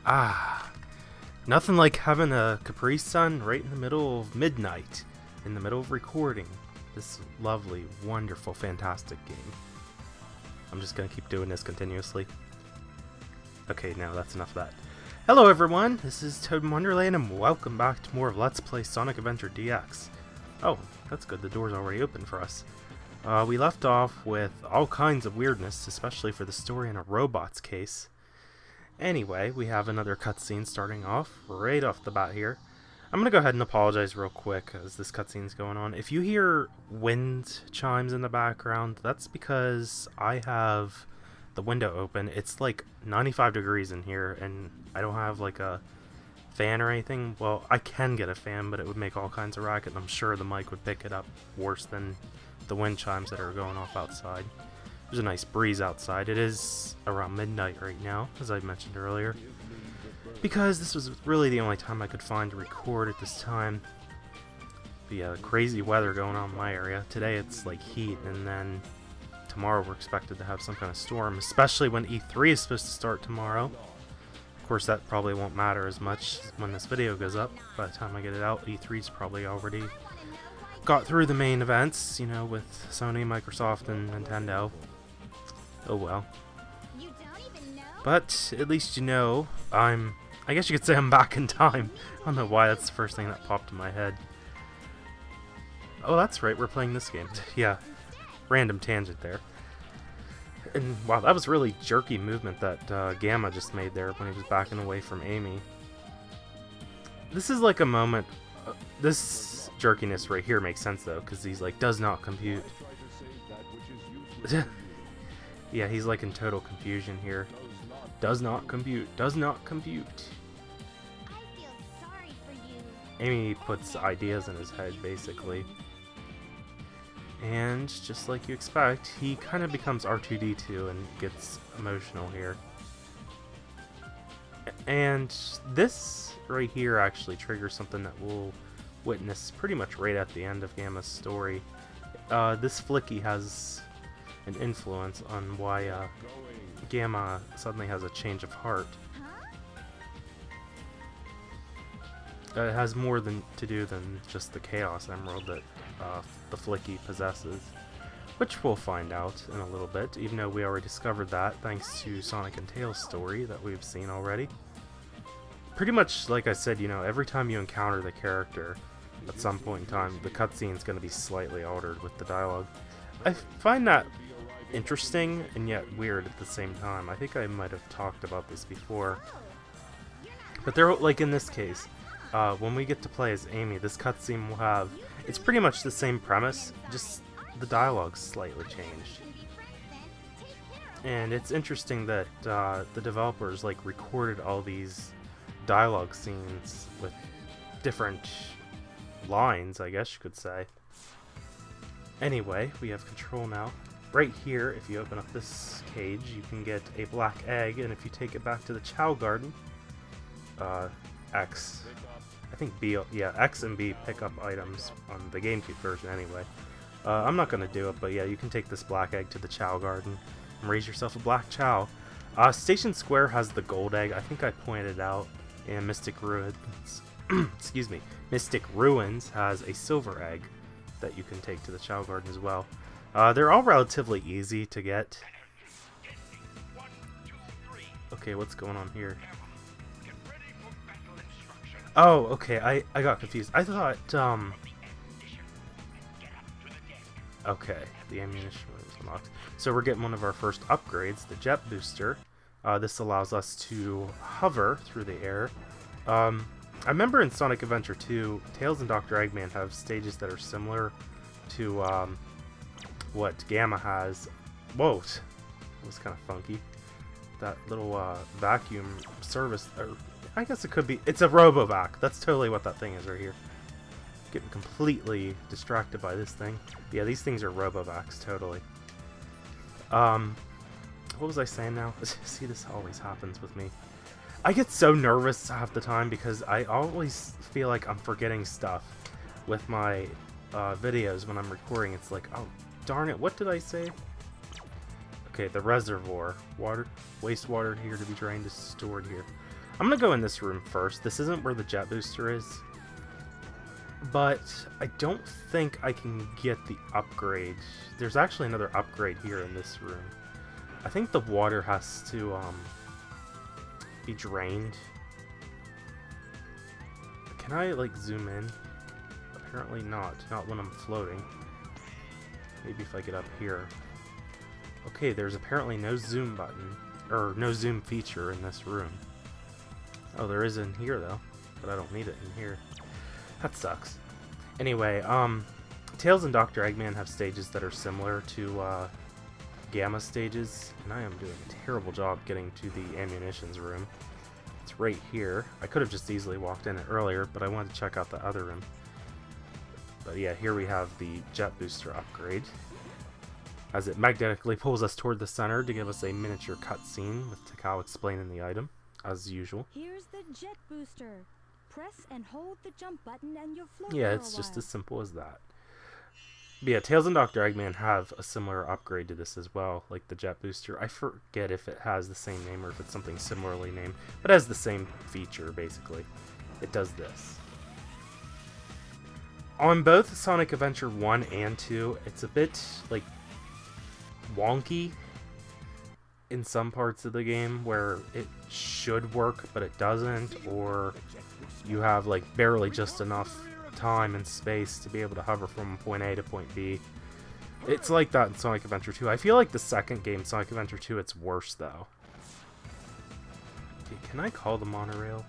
Ah, nothing like having a Capri Sun right in the middle of midnight, in the middle of recording this lovely, wonderful, fantastic game. I'm just gonna keep doing this continuously. Okay, now that's enough of that. Hello everyone, this is ToadinWonderland and welcome back to more of Let's Play Sonic Adventure DX. Oh, that's good, the door's already open for us. We left off with all kinds of weirdness, especially for the story in a robot's case. Anyway, we have another cutscene starting off, right off the bat here. I'm gonna go ahead and apologize real quick as this cutscene's going on. If you hear wind chimes in the background, that's because I have the window open. It's like 95 degrees in here, and I don't have like a fan or anything. Well, I can get a fan, but it would make all kinds of racket, and I'm sure the mic would pick it up worse than the wind chimes that are going off outside. There's a nice breeze outside. It is around midnight right now, as I mentioned earlier, because this was really the only time I could find to record at this time. But yeah, crazy weather going on in my area. Today it's like heat, and then tomorrow we're expected to have some kind of storm, especially when E3 is supposed to start tomorrow. Of course, that probably won't matter as much when this video goes up. By the time I get it out, E3's probably already got through the main events, you know, with Sony, Microsoft, and Nintendo. Oh well. But at least you know, I guess you could say I'm back in time. I don't know why that's the first thing that popped in my head. Oh, that's right, we're playing this game. Yeah, random tangent there. And wow, that was really jerky movement that Gamma just made there when he was backing away from Amy. This is like a moment, this jerkiness right here makes sense though, because he's like, does not compute. Yeah, he's like in total confusion here. Does not compute, does not compute. I feel sorry for you. Amy puts ideas in his head, basically. And just like you expect, he kind of becomes R2-D2 and gets emotional here. And this right here actually triggers something that we'll witness pretty much right at the end of Gamma's story. This flicky has an influence on why Gamma suddenly has a change of heart. It has more to do than just the Chaos Emerald that the flicky possesses, which we'll find out in a little bit, even though we already discovered that thanks to Sonic and Tails' story that we've seen already. Pretty much, like I said, you know, every time you encounter the character at some point in time, the cutscene's going to be slightly altered with the dialogue. I find that interesting and yet weird at the same time. I think I might have talked about this before, but they're like in this case, when we get to play as Amy, this cutscene will have, it's pretty much the same premise, just the dialogue's slightly changed. And it's interesting that the developers like recorded all these dialogue scenes with different lines, I guess you could say. Anyway, we have control now. Right here, if you open up this cage, you can get a black egg, and if you take it back to the Chow Garden, X, I think B, yeah, X and B pick up items on the GameCube version anyway. I'm not going to do it, but yeah, you can take this black egg to the Chow Garden and raise yourself a black Chow. Station Square has the gold egg, I think I pointed out, and Mystic Ruins, excuse me, Mystic Ruins has a silver egg that you can take to the Chow Garden as well. They're all relatively easy to get. Okay, what's going on here? Oh, okay, I got confused. I thought, okay, the ammunition was unlocked. So we're getting one of our first upgrades, the Jet Booster. This allows us to hover through the air. I remember in Sonic Adventure 2, Tails and Dr. Eggman have stages that are similar to, what Gamma has. Whoa, that was kind of funky. That little vacuum service, or I guess it could be, it's a Robovac. That's totally what that thing is right here. Getting completely distracted by this thing. Yeah, these things are Robovacs, totally. What was I saying now? See, this always happens with me. I get so nervous half the time because I always feel like I'm forgetting stuff with my videos when I'm recording. It's like, oh, darn it, what did I say? Okay, the reservoir. Water, wastewater here to be drained is stored here. I'm gonna go in this room first. This isn't where the jet booster is, but I don't think I can get the upgrade. There's actually another upgrade here in this room. I think the water has to be drained. Can I like zoom in? Apparently not when I'm floating. Maybe if I get up here. Okay, there's apparently no zoom button, or no zoom feature in this room. Oh, there is in here though, but I don't need it in here. That sucks. Anyway, Tails and Dr. Eggman have stages that are similar to Gamma stages, and I am doing a terrible job getting to the ammunitions room. It's right here. I could have just easily walked in it earlier, but I wanted to check out the other room. But yeah, here we have the jet booster upgrade, as it magnetically pulls us toward the center to give us a miniature cutscene with Takao explaining the item, as usual. Here's the jet booster. Press and hold the jump button and you'll float Yeah, for it's a just while. as simple as that. But yeah, Tails and Dr. Eggman have a similar upgrade to this as well, like the jet booster. I forget if it has the same name or if it's something similarly named, but it has the same feature, basically. It does this. On both Sonic Adventure 1 and 2, it's a bit, like, wonky in some parts of the game where it should work, but it doesn't, or you have, like, barely just enough time and space to be able to hover from point A to point B. It's like that in Sonic Adventure 2. I feel like the second game, Sonic Adventure 2, it's worse, though. Okay, can I call the monorail?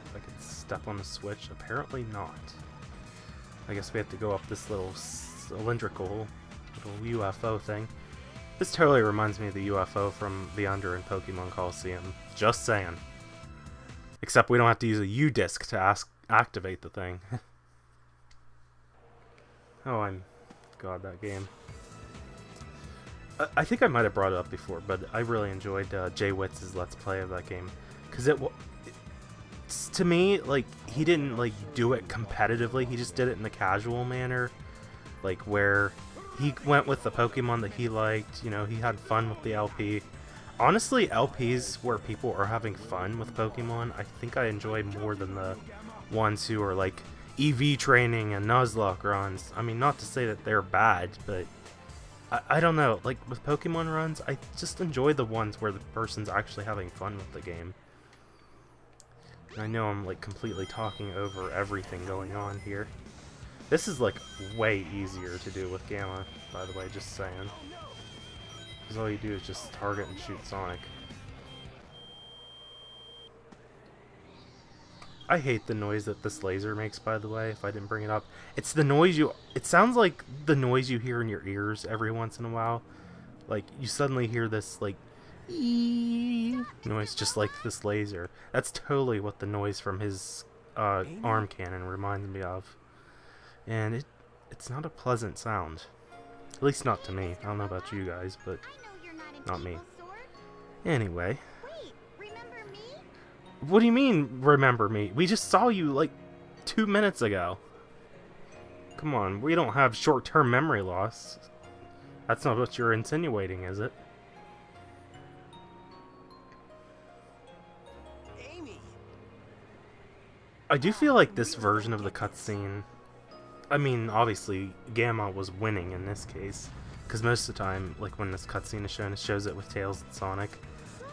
If I can step on the switch? Apparently not. I guess we have to go up this little cylindrical little UFO thing. This totally reminds me of the UFO from the Under in Pokemon Coliseum. Just saying. Except we don't have to use a U-disc to activate the thing. Oh, God, that game. I think I might have brought it up before, but I really enjoyed Jay Witz's Let's Play of that game. Because to me, like, he didn't, like, do it competitively. He just did it in a casual manner. Like, where he went with the Pokemon that he liked. You know, he had fun with the LP. Honestly, LPs where people are having fun with Pokemon, I think I enjoy more than the ones who are, like, EV training and Nuzlocke runs. I mean, not to say that they're bad, but I don't know. Like, with Pokemon runs, I just enjoy the ones where the person's actually having fun with the game. I know I'm like completely talking over everything going on here. This is like way easier to do with Gamma, by the way, just saying. Because all you do is just target and shoot Sonic. I hate the noise that this laser makes, by the way, if I didn't bring it up. It's the noise it sounds like the noise you hear in your ears every once in a while. Like, you suddenly hear this, like, noise just like this laser. That's totally what the noise from his arm cannon reminds me of. And it's not a pleasant sound. At least not to me. I don't know about you guys, but not me. Anyway. Wait, remember me? What do you mean, remember me? We just saw you like 2 minutes ago. Come on, we don't have short-term memory loss. That's not what you're insinuating, is it? I do feel like this version of the cutscene, I mean, obviously, Gamma was winning in this case, because most of the time, like, when this cutscene is shown, it shows it with Tails and Sonic.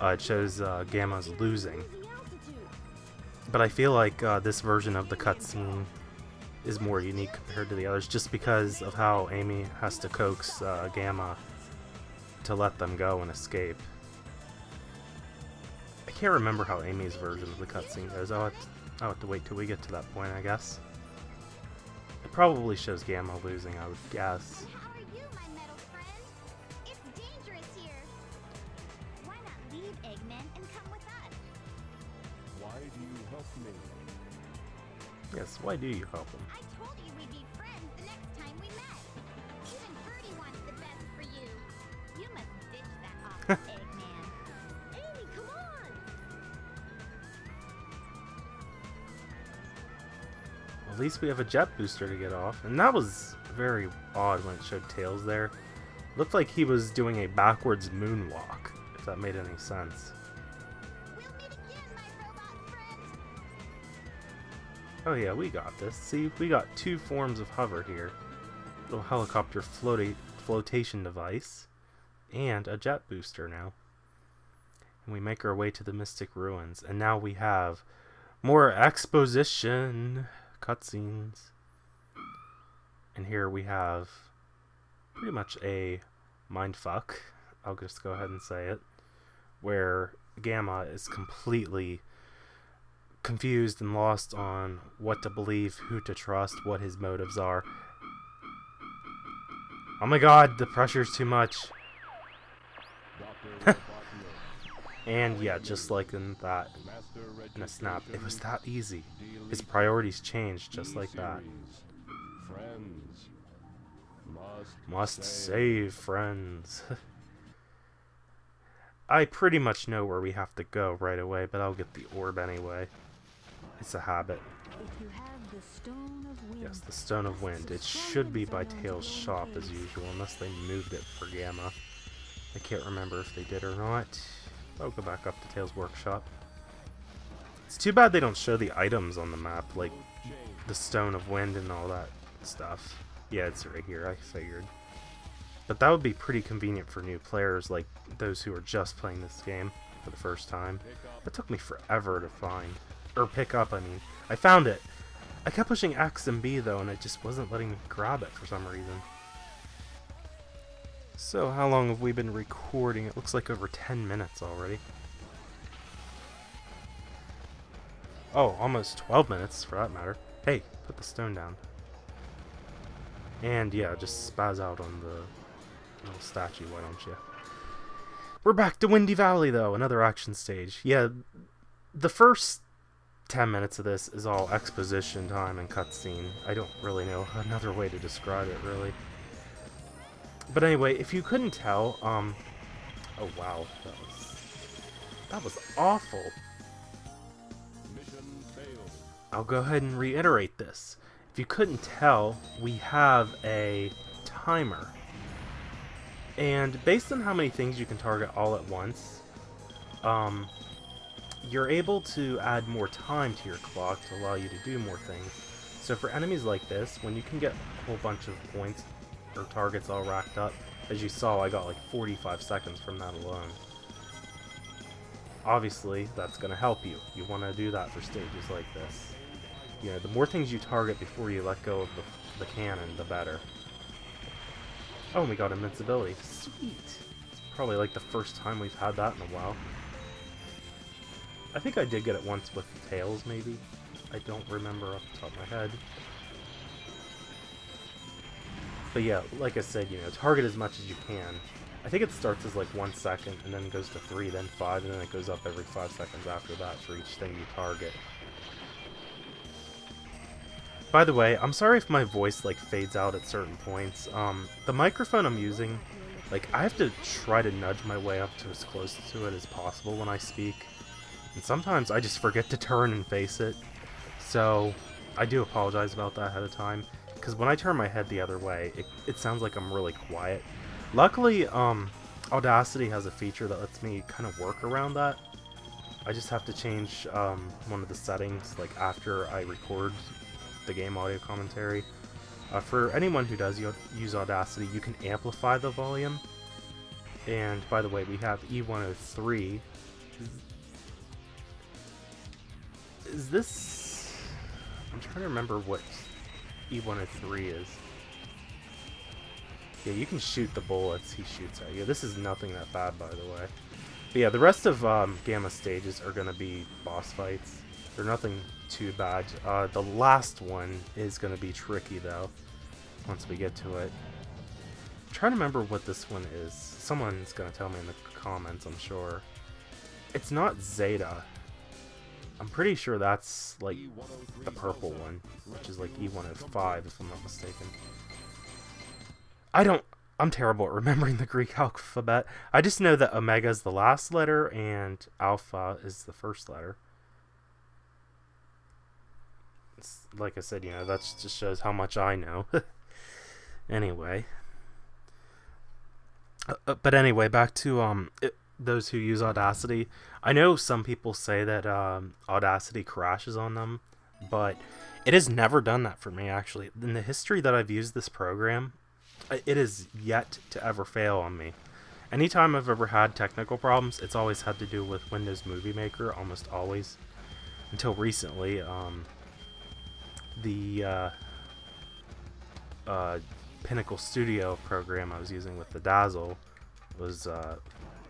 It shows Gamma's losing. But I feel like this version of the cutscene is more unique compared to the others, just because of how Amy has to coax Gamma to let them go and escape. I can't remember how Amy's version of the cutscene goes. I'll have to wait till we get to that point, I guess. It probably shows Gamma losing, I would guess. How are you, my metal friend? It's dangerous here. Why not leave, Eggman, and come with us? Why do you help me? Yes, why do you help him? I told you we'd be friends the next time we met. Even Birdie wants the best for you. You must ditch that off, Eggman. Amy, come on! At least we have a jet booster to get off. And that was very odd when it showed Tails there. Looked like he was doing a backwards moonwalk, if that made any sense. We'll meet again, Oh yeah, we got this. See, we got two forms of hover here. Little helicopter flotation device. And a jet booster now. And we make our way to the Mystic Ruins. And now we have more exposition cutscenes. And here we have pretty much a mindfuck. I'll just go ahead and say it. Where Gamma is completely confused and lost on what to believe, who to trust, what his motives are. Oh my god, the pressure's too much. And yeah, just like in that, in a snap, it was that easy. His priorities changed just like that. Friends Must save friends. I pretty much know where we have to go right away, but I'll get the orb anyway. It's a habit. If you have the Stone of Wind, Yes, the Stone of Wind. It should be by Tails' shop as usual, unless they moved it for Gamma. I can't remember if they did or not. I'll go back up to Tails' workshop. It's too bad they don't show the items on the map, like the Stone of Wind and all that stuff. Yeah, it's right here, I figured. But that would be pretty convenient for new players, like those who are just playing this game for the first time. It took me forever to find. Or pick up, I mean. I found it! I kept pushing X and B though, and it just wasn't letting me grab it for some reason. So, how long have we been recording? It looks like over 10 minutes already. Oh, almost 12 minutes for that matter. Hey, put the stone down. And yeah, just spaz out on the little statue, why don't you? We're back to Windy Valley though, another action stage. Yeah, the first 10 minutes of this is all exposition time and cutscene. I don't really know another way to describe it, really. But anyway, if you couldn't tell, oh wow, that was awful. mission failed. I'll go ahead and reiterate this. If you couldn't tell, we have a timer. And based on how many things you can target all at once, you're able to add more time to your clock to allow you to do more things. So for enemies like this, when you can get a whole bunch of points or targets all racked up, as you saw, I got like 45 seconds from that alone. Obviously, that's going to help you. You want to do that for stages like this. You know, the more things you target before you let go of the cannon, the better. Oh, and we got invincibility. Sweet. It's probably like the first time we've had that in a while. I think I did get it once with Tails, maybe. I don't remember off the top of my head. But yeah, like I said, you know, target as much as you can. I think it starts as like 1 second, and then goes to 3, then 5, and then it goes up every 5 seconds after that for each thing you target. By the way, I'm sorry if my voice like fades out at certain points. The microphone I'm using, like I have to try to nudge my way up to as close to it as possible when I speak. And sometimes I just forget to turn and face it. So I do apologize about that ahead of time. Because when I turn my head the other way, it sounds like I'm really quiet. Luckily, Audacity has a feature that lets me kind of work around that. I just have to change one of the settings like after I record the game audio commentary. For anyone who does use Audacity, you can amplify the volume. And by the way, we have E103. Is this... I'm trying to remember what E103 is. Yeah, you can shoot the bullets he shoots at you. This is nothing that bad, by the way. But yeah, the rest of Gamma stages are going to be boss fights. They're nothing too bad. The last one is going to be tricky, though, once we get to it. I'm trying to remember what this one is. Someone's going to tell me in the comments, I'm sure. It's not Zeta. I'm pretty sure that's, like, the purple one, which is, like, E105, if I'm not mistaken. I'm terrible at remembering the Greek alphabet. I just know that Omega is the last letter, and Alpha is the first letter. Like I said, you know, that just shows how much I know. Anyway. But anyway, back to those who use Audacity. I know some people say that Audacity crashes on them, but It has never done that for me, actually. In the history that I've used this program, it has yet to ever fail on me. Anytime I've ever had technical problems, it's always had to do with Windows Movie Maker, almost always. Until recently, the Pinnacle Studio program I was using with the Dazzle was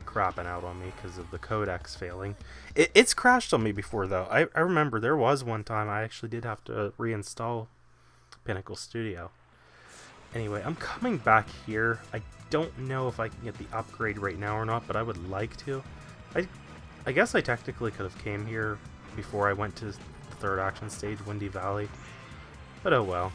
crapping out on me because of the codecs failing. It's crashed on me before, though. I remember there was one time I actually did have to reinstall Pinnacle Studio. Anyway, I'm coming back here. I don't know if I can get the upgrade right now or not, but I would like to. I guess I technically could have came here before I went to the third action stage, Windy Valley. But oh well.